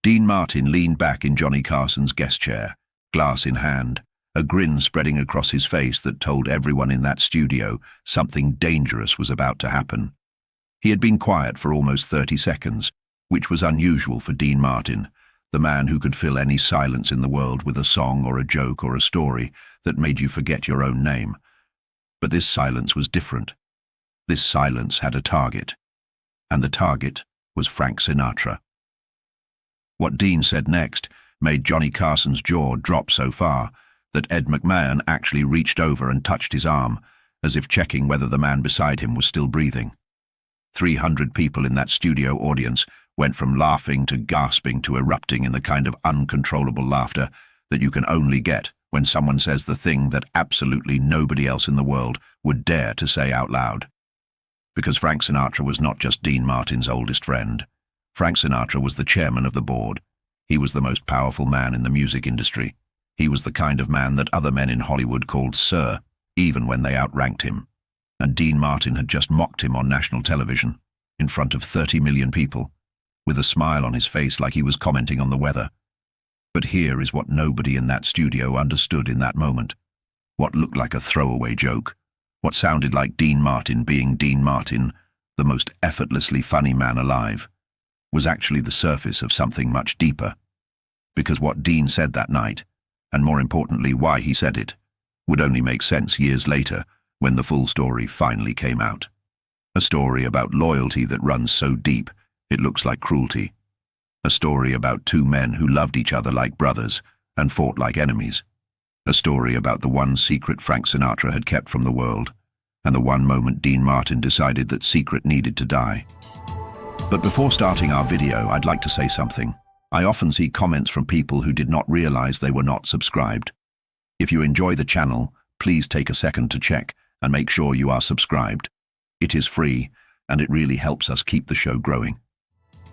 Dean Martin leaned back in Johnny Carson's guest chair, glass in hand, a grin spreading across his face that told everyone in that studio something dangerous was about to happen. He had been quiet for almost 30 seconds, which was unusual for Dean Martin, the man who could fill any silence in the world with a song or a joke or a story that made you forget your own name. But this silence was different. This silence had a target, and the target was Frank Sinatra. What Dean said next made Johnny Carson's jaw drop so far that Ed McMahon actually reached over and touched his arm, as if checking whether the man beside him was still breathing. 300 people in that studio audience went from laughing to gasping to erupting in the kind of uncontrollable laughter that you can only get when someone says the thing that absolutely nobody else in the world would dare to say out loud. Because Frank Sinatra was not just Dean Martin's oldest friend. Frank Sinatra was the chairman of the board. He was the most powerful man in the music industry. He was the kind of man that other men in Hollywood called Sir, even when they outranked him. And Dean Martin had just mocked him on national television, in front of 30 million people, with a smile on his face like he was commenting on the weather. But here is what nobody in that studio understood in that moment. What looked like a throwaway joke, what sounded like Dean Martin being Dean Martin, the most effortlessly funny man alive, was actually the surface of something much deeper. Because what Dean said that night, and more importantly why he said it, would only make sense years later when the full story finally came out. A story about loyalty that runs so deep it looks like cruelty. A story about two men who loved each other like brothers and fought like enemies. A story about the one secret Frank Sinatra had kept from the world, and the one moment Dean Martin decided that secret needed to die. But before starting our video, I'd like to say something. I often see comments from people who did not realize they were not subscribed. If you enjoy the channel, please take a second to check and make sure you are subscribed. It is free, and it really helps us keep the show growing.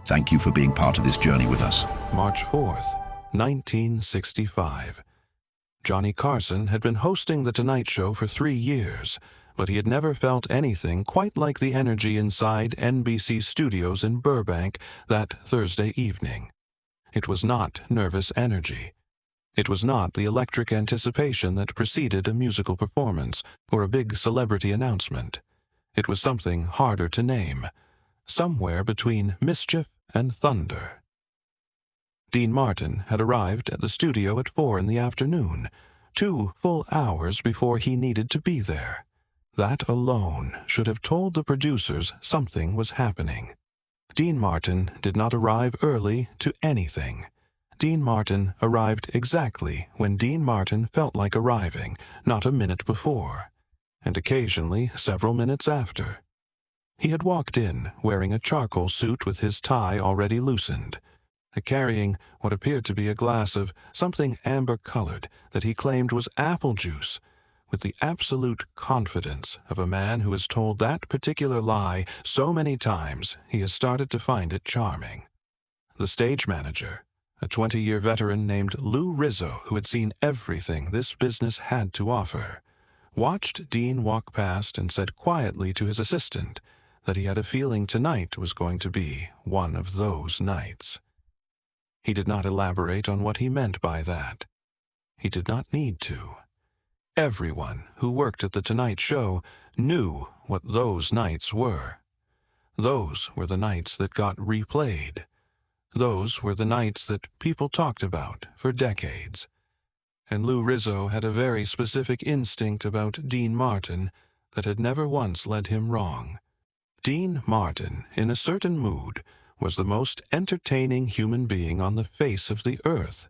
Thank you for being part of this journey with us. March 4th, 1965. Johnny Carson had been hosting The Tonight Show for 3 years, but he had never felt anything quite like the energy inside NBC Studios in Burbank that Thursday evening. It was not nervous energy. It was not the electric anticipation that preceded a musical performance or a big celebrity announcement. It was something harder to name, somewhere between mischief and thunder. Dean Martin had arrived at the studio at 4 in the afternoon, 2 full hours before he needed to be there. That alone should have told the producers something was happening. Dean Martin did not arrive early to anything. Dean Martin arrived exactly when Dean Martin felt like arriving, not a minute before, and occasionally several minutes after. He had walked in wearing a charcoal suit with his tie already loosened, carrying what appeared to be a glass of something amber-colored that he claimed was apple juice, with the absolute confidence of a man who has told that particular lie so many times he has started to find it charming. The stage manager, a 20-year veteran named Lou Rizzo who had seen everything this business had to offer, watched Dean walk past and said quietly to his assistant that he had a feeling tonight was going to be one of those nights. He did not elaborate on what he meant by that. He did not need to. Everyone who worked at The Tonight Show knew what those nights were. Those were the nights that got replayed. Those were the nights that people talked about for decades. And Lou Rizzo had a very specific instinct about Dean Martin that had never once led him wrong. Dean Martin, in a certain mood, was the most entertaining human being on the face of the earth.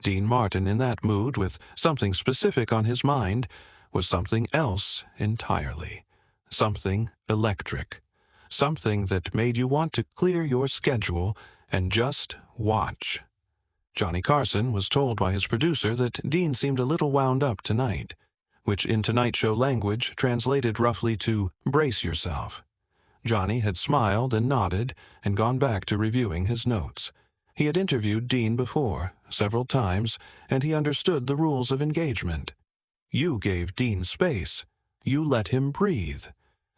Dean Martin, in that mood, with something specific on his mind, was something else entirely. Something electric. Something that made you want to clear your schedule and just watch. Johnny Carson was told by his producer that Dean seemed a little wound up tonight, which in Tonight Show language translated roughly to brace yourself. Johnny had smiled and nodded and gone back to reviewing his notes. He had interviewed Dean before, several times, and he understood the rules of engagement. You gave Dean space. You let him breathe.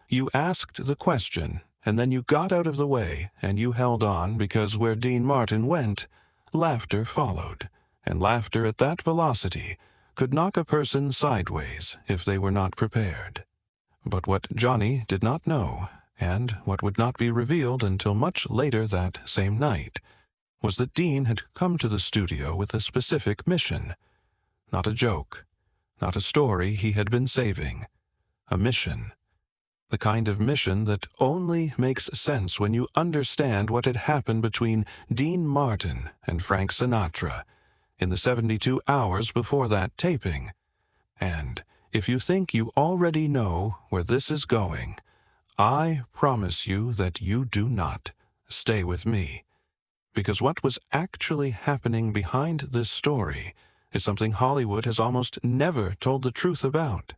You asked the question, and then you got out of the way, and you held on because where Dean Martin went, laughter followed, and laughter at that velocity could knock a person sideways if they were not prepared. But what Johnny did not know, and what would not be revealed until much later that same night, was that Dean had come to the studio with a specific mission. Not a joke, not a story he had been saving. A mission. The kind of mission that only makes sense when you understand what had happened between Dean Martin and Frank Sinatra in the 72 hours before that taping. And if you think you already know where this is going, I promise you that you do not. Stay with me. Because what was actually happening behind this story is something Hollywood has almost never told the truth about.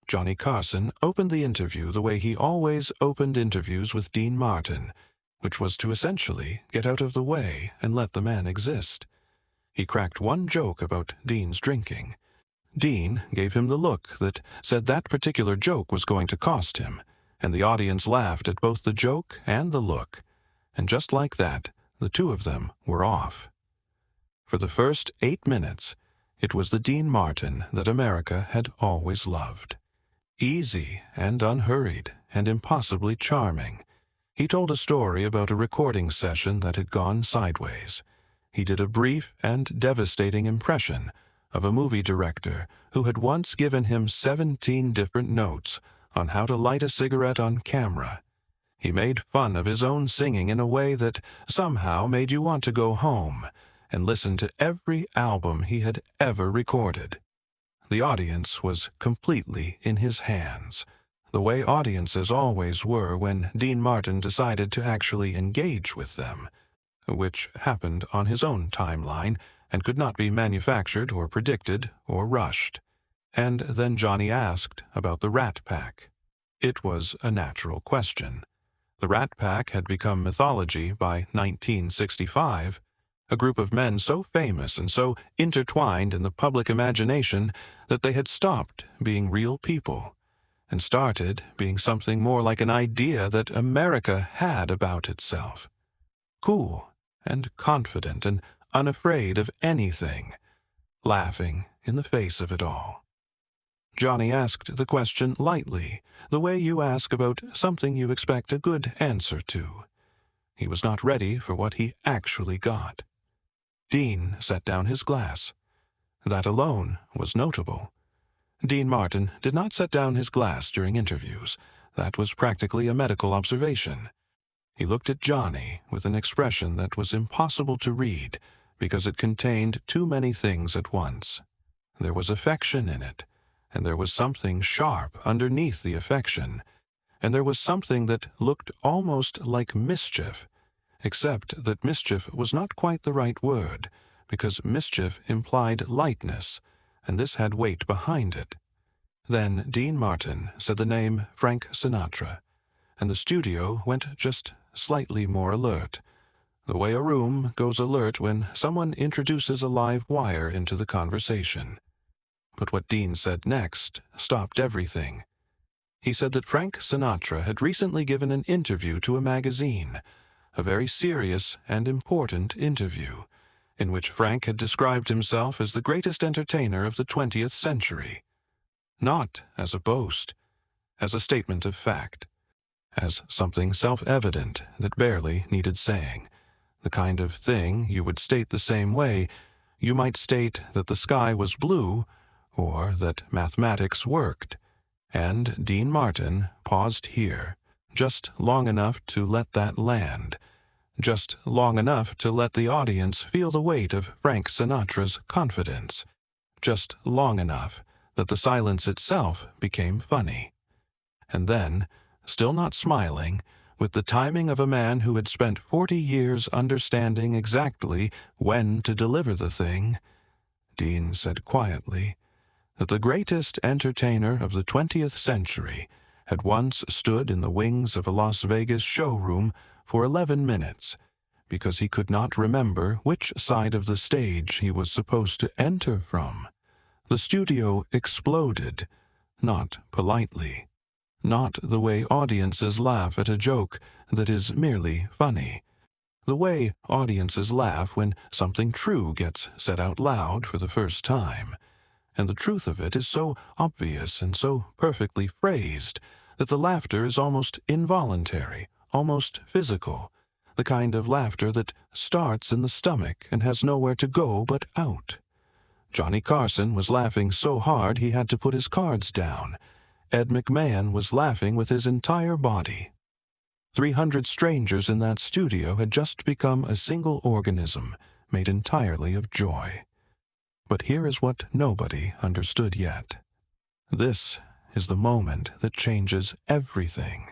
Johnny Carson opened the interview the way he always opened interviews with Dean Martin, which was to essentially get out of the way and let the man exist. He cracked one joke about Dean's drinking. Dean gave him the look that said that particular joke was going to cost him, and the audience laughed at both the joke and the look. And just like that, the two of them were off. For the first 8 minutes, it was the Dean Martin that America had always loved. Easy and unhurried and impossibly charming. He told a story about a recording session that had gone sideways. He did a brief and devastating impression of a movie director who had once given him 17 different notes on how to light a cigarette on camera. He made fun of his own singing in a way that somehow made you want to go home and listen to every album he had ever recorded. The audience was completely in his hands, the way audiences always were when Dean Martin decided to actually engage with them, which happened on his own timeline and could not be manufactured or predicted or rushed. And then Johnny asked about the Rat Pack. It was a natural question. The Rat Pack had become mythology by 1965, a group of men so famous and so intertwined in the public imagination that they had stopped being real people and started being something more like an idea that America had about itself. Cool and confident and unafraid of anything, laughing in the face of it all. Johnny asked the question lightly, the way you ask about something you expect a good answer to. He was not ready for what he actually got. Dean set down his glass. That alone was notable. Dean Martin did not set down his glass during interviews. That was practically a medical observation. He looked at Johnny with an expression that was impossible to read because it contained too many things at once. There was affection in it, and there was something sharp underneath the affection, and there was something that looked almost like mischief, except that mischief was not quite the right word, because mischief implied lightness, and this had weight behind it. Then Dean Martin said the name Frank Sinatra, and the studio went just slightly more alert, the way a room goes alert when someone introduces a live wire into the conversation. But what Dean said next stopped everything. He said that Frank Sinatra had recently given an interview to a magazine, a very serious and important interview, in which Frank had described himself as the greatest entertainer of the 20th century. Not as a boast, as a statement of fact, as something self-evident that barely needed saying, the kind of thing you would state the same way you might state that the sky was blue or that mathematics worked. And Dean Martin paused here, just long enough to let that land, just long enough to let the audience feel the weight of Frank Sinatra's confidence, just long enough that the silence itself became funny. And then, still not smiling, with the timing of a man who had spent 40 years understanding exactly when to deliver the thing, Dean said quietly that the greatest entertainer of the 20th century had once stood in the wings of a Las Vegas showroom for 11 minutes because he could not remember which side of the stage he was supposed to enter from. The studio exploded, not politely, not the way audiences laugh at a joke that is merely funny. The way audiences laugh when something true gets said out loud for the first time. And the truth of it is so obvious and so perfectly phrased that the laughter is almost involuntary, almost physical, the kind of laughter that starts in the stomach and has nowhere to go but out. Johnny Carson was laughing so hard he had to put his cards down. Ed McMahon was laughing with his entire body. 300 strangers in that studio had just become a single organism, made entirely of joy. But here is what nobody understood yet. This is the moment that changes everything.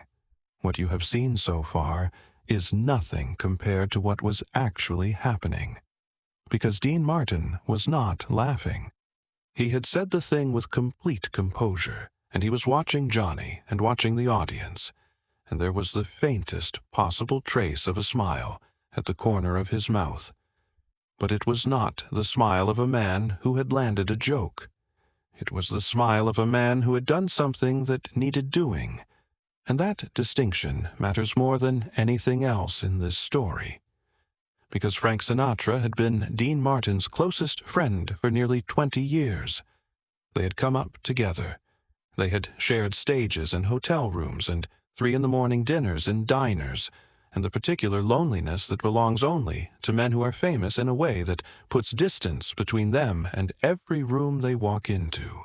What you have seen so far is nothing compared to what was actually happening. Because Dean Martin was not laughing. He had said the thing with complete composure, and he was watching Johnny and watching the audience, and there was the faintest possible trace of a smile at the corner of his mouth. But it was not the smile of a man who had landed a joke. It was the smile of a man who had done something that needed doing, and that distinction matters more than anything else in this story. Because Frank Sinatra had been Dean Martin's closest friend for nearly 20 years. They had come up together. They had shared stages and hotel rooms and 3-in-the-morning dinners in diners, and the particular loneliness that belongs only to men who are famous in a way that puts distance between them and every room they walk into.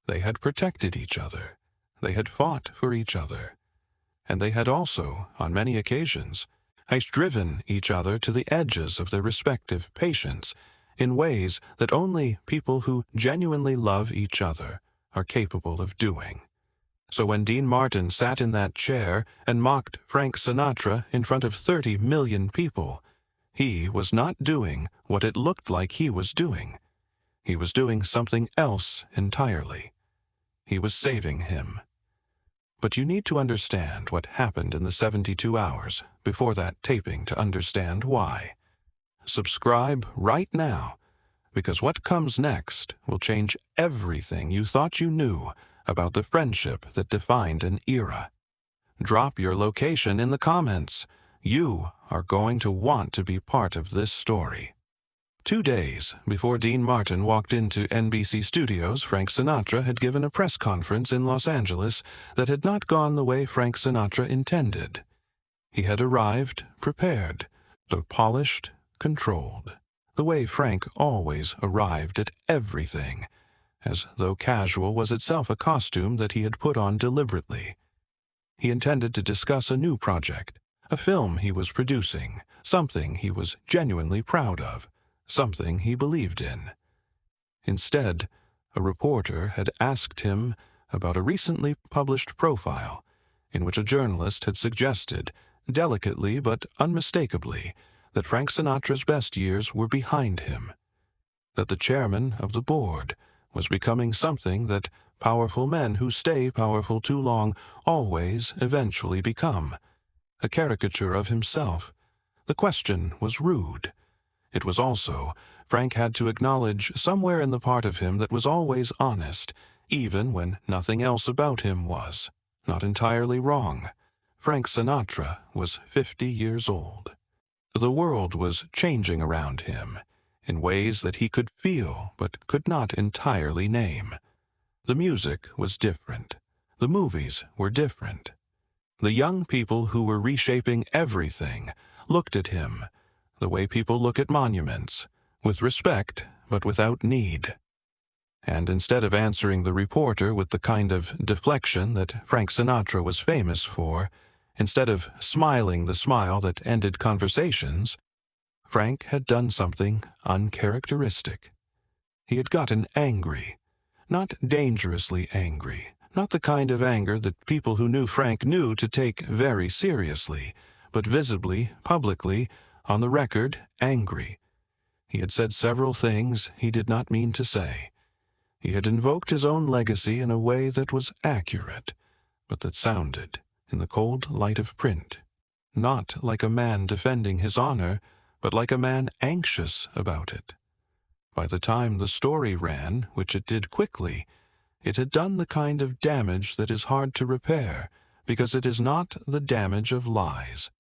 They had protected each other. They had fought for each other. And they had also, on many occasions, driven each other to the edges of their respective patience in ways that only people who genuinely love each other are capable of doing. So when Dean Martin sat in that chair and mocked Frank Sinatra in front of 30 million people, he was not doing what it looked like he was doing. He was doing something else entirely. He was saving him. But you need to understand what happened in the 72 hours before that taping to understand why. Subscribe right now, because what comes next will change everything you thought you knew about the friendship that defined an era. Drop your location in the comments. You are going to want to be part of this story. 2 days before Dean Martin walked into NBC Studios, Frank Sinatra had given a press conference in Los Angeles that had not gone the way Frank Sinatra intended. He had arrived prepared, though polished, controlled, the way Frank always arrived at everything, as though casual was itself a costume that he had put on deliberately. He intended to discuss a new project, a film he was producing, something he was genuinely proud of, something he believed in. Instead, a reporter had asked him about a recently published profile in which a journalist had suggested, delicately but unmistakably, that Frank Sinatra's best years were behind him, that the chairman of the board was becoming something that powerful men who stay powerful too long always eventually become, a caricature of himself. The question was rude. It was also, Frank had to acknowledge somewhere in the part of him that was always honest, even when nothing else about him was. Not entirely wrong. Frank Sinatra was 50 years old. The world was changing around him, in ways that he could feel but could not entirely name. The music was different. The movies were different. The young people who were reshaping everything looked at him the way people look at monuments, with respect but without need. And instead of answering the reporter with the kind of deflection that Frank Sinatra was famous for, instead of smiling the smile that ended conversations, Frank had done something uncharacteristic. He had gotten angry, not dangerously angry, not the kind of anger that people who knew Frank knew to take very seriously, but visibly, publicly, on the record, angry. He had said several things he did not mean to say. He had invoked his own legacy in a way that was accurate, but that sounded, in the cold light of print, not like a man defending his honor, but like a man anxious about it. By the time the story ran, which it did quickly, it had done the kind of damage that is hard to repair, because it is not the damage of lies.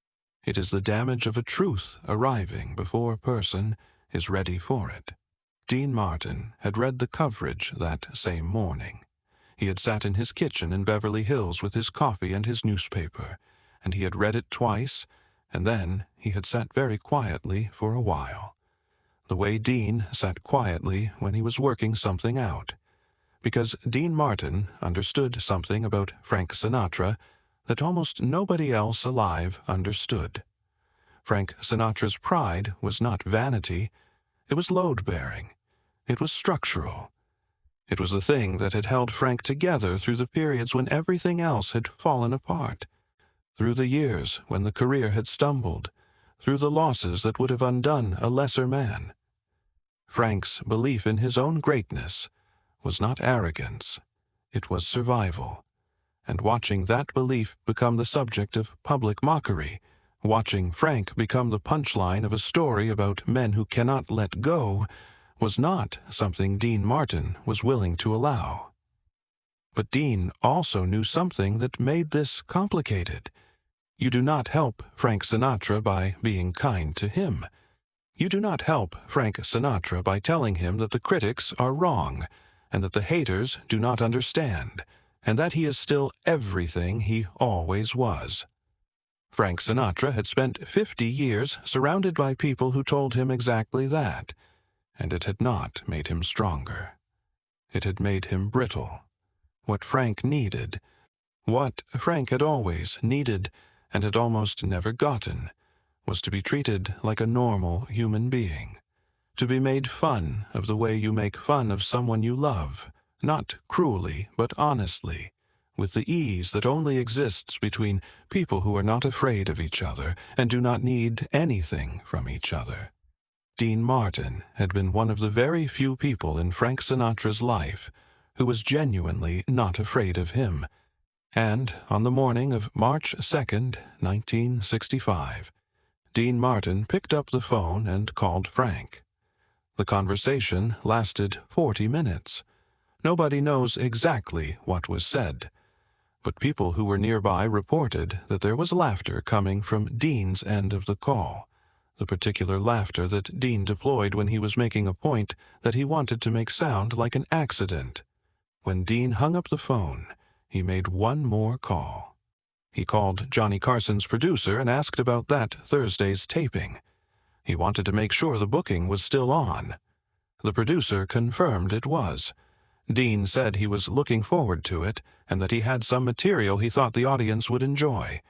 It is the damage of a truth arriving before a person is ready for it. Dean Martin had read the coverage that same morning. He had sat in his kitchen in Beverly Hills with his coffee and his newspaper, and he had read it twice, and then he had sat very quietly for a while. The way Dean sat quietly when he was working something out. Because Dean Martin understood something about Frank Sinatra that almost nobody else alive understood. Frank Sinatra's pride was not vanity, it was load-bearing. It was structural. It was the thing that had held Frank together through the periods when everything else had fallen apart, through the years when the career had stumbled, through the losses that would have undone a lesser man. Frank's belief in his own greatness was not arrogance, it was survival. And watching that belief become the subject of public mockery, watching Frank become the punchline of a story about men who cannot let go, was not something Dean Martin was willing to allow. But Dean also knew something that made this complicated. You do not help Frank Sinatra by being kind to him. You do not help Frank Sinatra by telling him that the critics are wrong, and that the haters do not understand, and that he is still everything he always was. Frank Sinatra had spent 50 years surrounded by people who told him exactly that, and it had not made him stronger. It had made him brittle. What Frank needed, what Frank had always needed and had almost never gotten, was to be treated like a normal human being, to be made fun of the way you make fun of someone you love, not cruelly but honestly, with the ease that only exists between people who are not afraid of each other and do not need anything from each other. Dean Martin had been one of the very few people in Frank Sinatra's life who was genuinely not afraid of him, and on the morning of March 2nd, 1965, Dean Martin picked up the phone and called Frank. The conversation lasted 40 minutes. Nobody knows exactly what was said, but people who were nearby reported that there was laughter coming from Dean's end of the call, the particular laughter that Dean deployed when he was making a point that he wanted to make sound like an accident. When Dean hung up the phone, he made one more call. He called Johnny Carson's producer and asked about that Thursday's taping. He wanted to make sure the booking was still on. The producer confirmed it was. Dean said he was looking forward to it and that he had some material he thought the audience would enjoy.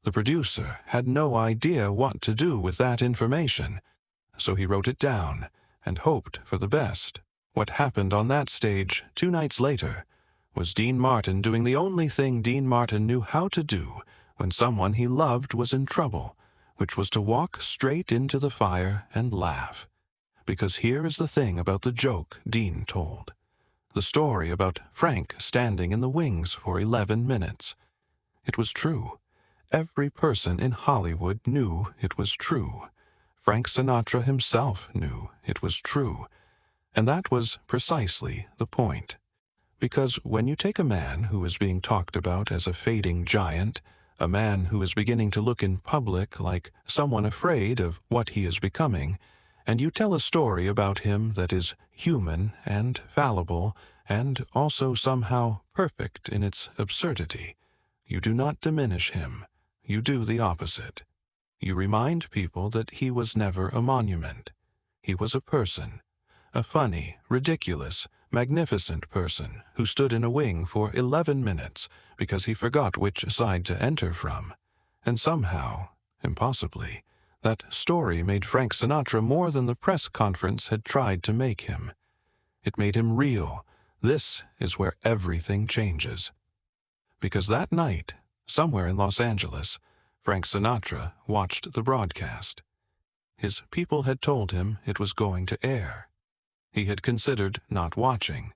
The producer had no idea what to do with that information, so he wrote it down and hoped for the best. What happened on that stage 2 nights later was Dean Martin doing the only thing Dean Martin knew how to do when someone he loved was in trouble, which was to walk straight into the fire and laugh. Because here is the thing about the joke Dean told. The story about Frank standing in the wings for 11 minutes. It was true. Every person in Hollywood knew it was true. Frank Sinatra himself knew it was true. And that was precisely the point. Because when you take a man who is being talked about as a fading giant, a man who is beginning to look in public like someone afraid of what he is becoming, and you tell a story about him that is human and fallible and also somehow perfect in its absurdity, you do not diminish him. You do the opposite. You remind people that he was never a monument. He was a person, a funny, ridiculous, magnificent person who stood in a wing for 11 minutes because he forgot which side to enter from. And somehow, impossibly, that story made Frank Sinatra more than the press conference had tried to make him. It made him real. This is where everything changes. Because that night, somewhere in Los Angeles, Frank Sinatra watched the broadcast. His people had told him it was going to air. He had considered not watching.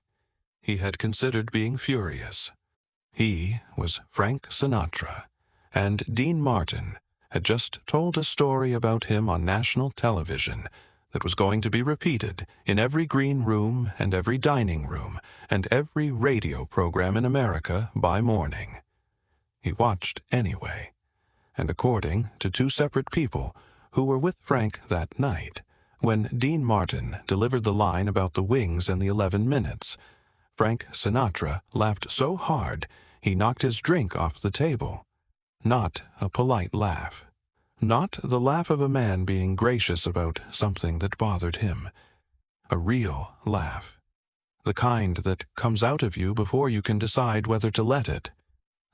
He had considered being furious. He was Frank Sinatra, and Dean Martin had just told a story about him on national television that was going to be repeated in every green room and every dining room and every radio program in America by morning. He watched anyway. and according to two separate people who were with Frank that night, when Dean Martin delivered the line about the wings and the 11 minutes, Frank Sinatra laughed so hard he knocked his drink off the table. Not a polite laugh. Not the laugh of a man being gracious about something that bothered him. A real laugh. The kind that comes out of you before you can decide whether to let it.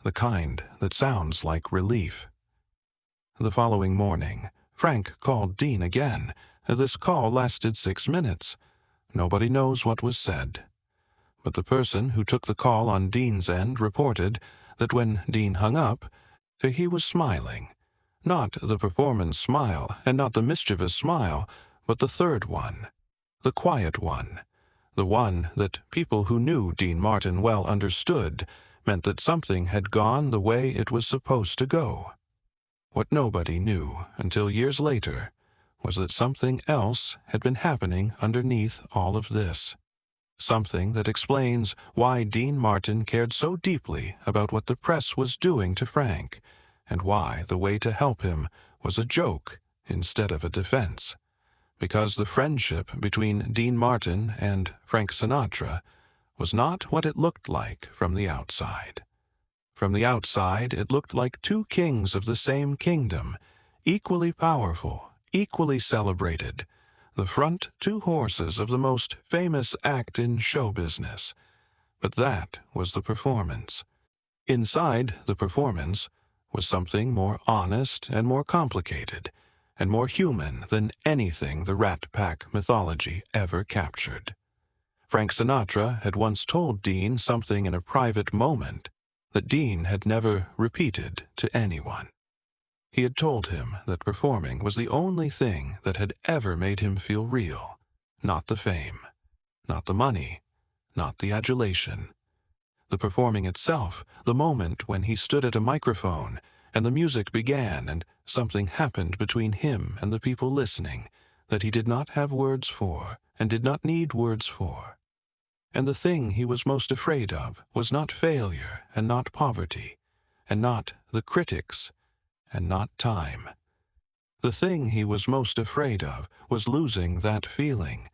The kind that sounds like relief. The following morning, Frank called Dean again. This call lasted 6 minutes. Nobody knows what was said. But the person who took the call on Dean's end reported that when Dean hung up, he was smiling. Not the performance smile, and not the mischievous smile, but the third one. The quiet one. The one that people who knew Dean Martin well understood meant that something had gone the way it was supposed to go. What nobody knew until years later was that something else had been happening underneath all of this. Something that explains why Dean Martin cared so deeply about what the press was doing to Frank, and why the way to help him was a joke instead of a defense. Because the friendship between Dean Martin and Frank Sinatra was not what it looked like from the outside. From the outside, it looked like two kings of the same kingdom, equally powerful, equally celebrated, the front two horses of the most famous act in show business. But that was the performance. Inside the performance was something more honest and more complicated, and more human than anything the Rat Pack mythology ever captured. Frank Sinatra had once told Dean something in a private moment that Dean had never repeated to anyone. He had told him that performing was the only thing that had ever made him feel real, not the fame, not the money, not the adulation. The performing itself, the moment when he stood at a microphone and the music began and something happened between him and the people listening that he did not have words for and did not need words for. And the thing he was most afraid of was not failure and not poverty, and not the critics, and not time. The thing he was most afraid of was losing that feeling,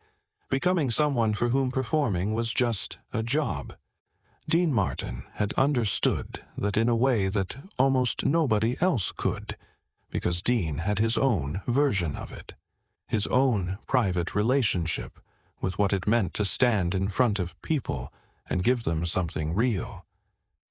becoming someone for whom performing was just a job. Dean Martin had understood that in a way that almost nobody else could, because Dean had his own version of it, his own private relationship with what it meant to stand in front of people and give them something real.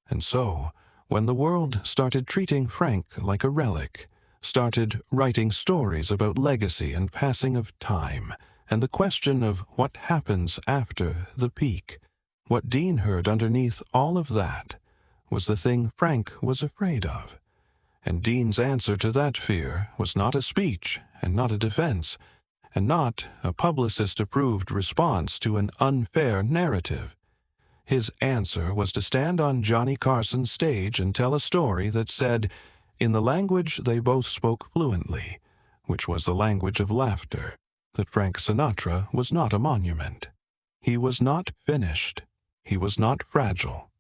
And so, when the world started treating Frank like a relic, started writing stories about legacy and passing of time, and the question of what happens after the peak, what Dean heard underneath all of that was the thing Frank was afraid of. And Dean's answer to that fear was not a speech and not a defense, and not a publicist-approved response to an unfair narrative. His answer was to stand on Johnny Carson's stage and tell a story that said, in the language they both spoke fluently, which was the language of laughter, that Frank Sinatra was not a monument. He was not finished. He was not fragile.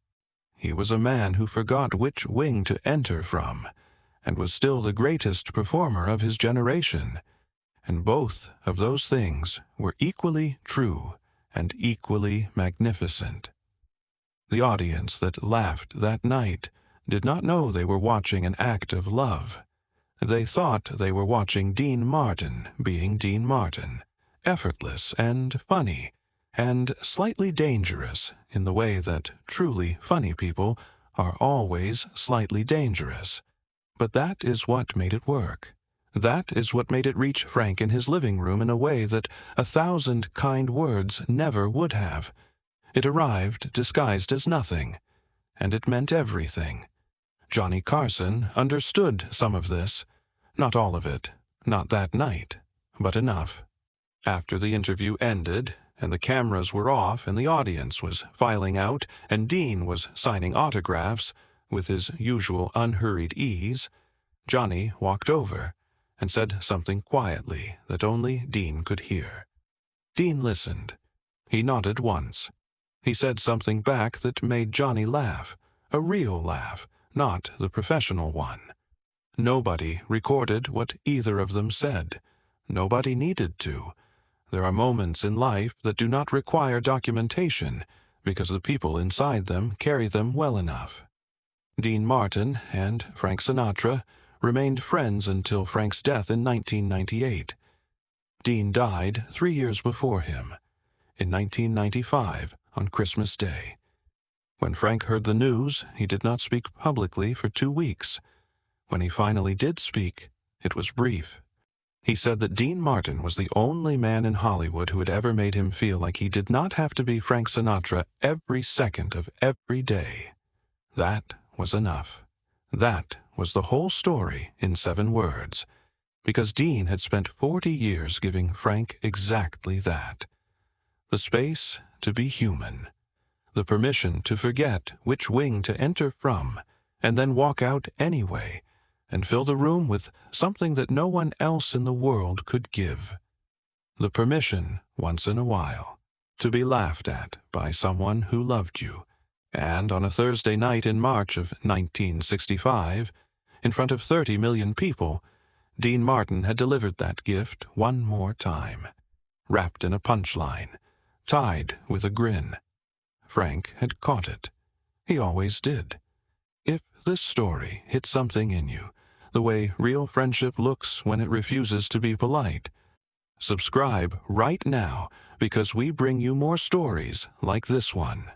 He was a man who forgot which wing to enter from, and was still the greatest performer of his generation. And both of those things were equally true and equally magnificent. The audience that laughed that night did not know they were watching an act of love. They thought they were watching Dean Martin being Dean Martin, effortless and funny, and slightly dangerous in the way that truly funny people are always slightly dangerous. But that is what made it work. That is what made it reach Frank in his living room in a way that 1,000 kind words never would have. It arrived disguised as nothing, and it meant everything. Johnny Carson understood some of this, not all of it, not that night, but enough. After the interview ended, and the cameras were off and the audience was filing out and Dean was signing autographs with his usual unhurried ease, Johnny walked over and said something quietly that only Dean could hear. Dean listened. He nodded once. He said something back that made Johnny laugh, a real laugh, not the professional one. Nobody recorded what either of them said. Nobody needed to. There are moments in life that do not require documentation because the people inside them carry them well enough. Dean Martin and Frank Sinatra remained friends until Frank's death in 1998. Dean died 3 years before him, in 1995, on Christmas Day. When Frank heard the news, he did not speak publicly for 2 weeks. When he finally did speak, it was brief. He said that Dean Martin was the only man in Hollywood who had ever made him feel like he did not have to be Frank Sinatra every second of every day. That was enough. That was the whole story in 7 words, because Dean had spent 40 years giving Frank exactly that. The space to be human. The permission to forget which wing to enter from, and then walk out anyway, and fill the room with something that no one else in the world could give. The permission, once in a while, to be laughed at by someone who loved you. And on a Thursday night in March of 1965, in front of 30 million people, Dean Martin had delivered that gift one more time, wrapped in a punchline, tied with a grin. Frank had caught it. He always did. If this story hit something in you, the way real friendship looks when it refuses to be polite, subscribe right now, because we bring you more stories like this one.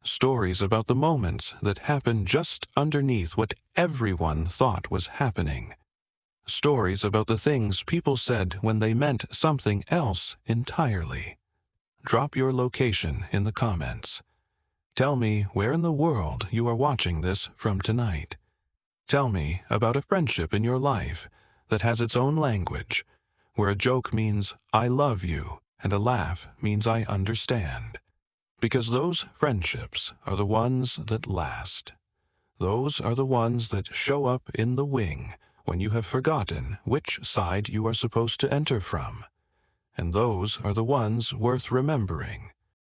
Stories about the moments that happen just underneath what everyone thought was happening. Stories about the things people said when they meant something else entirely. Drop your location in the comments. Tell me where in the world you are watching this from tonight. Tell me about a friendship in your life that has its own language, where a joke means I love you and a laugh means I understand. Because those friendships are the ones that last. Those are the ones that show up in the wing when you have forgotten which side you are supposed to enter from. And those are the ones worth remembering,